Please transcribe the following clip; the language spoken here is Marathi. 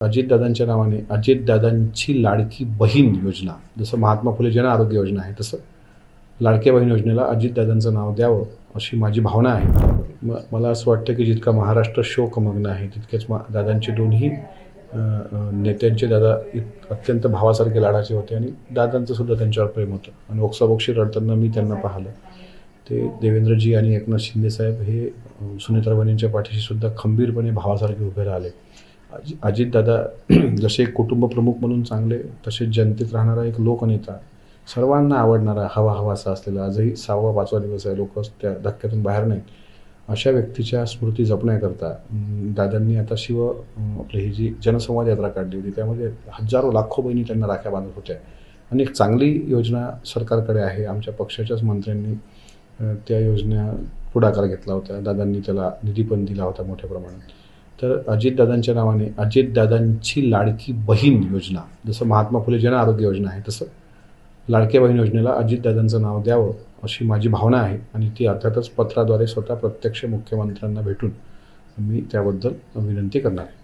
अजितदादांच्या नावाने अजितदादांची लाडकी बहीण योजना, जसं महात्मा फुले जन आरोग्य योजना आहे तसं लाडक्या बहीण योजनेला अजितदादांचं नाव द्यावं अशी माझी भावना आहे. मला असं वाटतं की जितका महाराष्ट्र शोकमग्न आहे तितकेच दादांचे दोन्ही नेत्यांचे दादा अत्यंत भावासारखे लाडाचे होते आणि दादांचं सुद्धा त्यांच्यावर प्रेम होतं आणि ओक्साबोक्शी रडताना मी त्यांना पाहिलं. ते देवेंद्रजी आणि एकनाथ शिंदेसाहेब हे सुनेत्राबाईंच्या पाठीशी सुद्धा खंबीरपणे भावासारखे उभे राहिले. अजितदादा जसे कुटुंब प्रमुख म्हणून चांगले, तसे जनतेत राहणारा एक लोकनेता, सर्वांना आवडणारा, हवाहवासा असलेला, आजही 6वा-5वा दिवस आहे, लोक त्या धक्क्यातून बाहेर नाहीत. अशा व्यक्तीच्या स्मृती जपण्याकरता दादांनी आता आपली ही जी जनसंवाद यात्रा काढली होती, त्यामध्ये हजारो लाखो बहिणी त्यांना राख्या बांधत होत्या आणि एक चांगली योजना सरकारकडे आहे. आमच्या पक्षाच्याच मंत्र्यांनी त्या योजना पुढाकार घेतला होता. दादांनी त्याला निधी पण दिला होता मोठ्या प्रमाणात. तर अजितदादांच्या नावाने अजितदादांची लाडकी बहीण योजना, जसं महात्मा फुले जन आरोग्य योजना आहे तसं लाडक्या बहीण योजनेला अजितदादांचं नाव द्यावं अशी माझी भावना आहे आणि ती अर्थातच पत्राद्वारे स्वतः प्रत्यक्ष मुख्यमंत्र्यांना भेटून मी त्याबद्दल विनंती करणार आहे.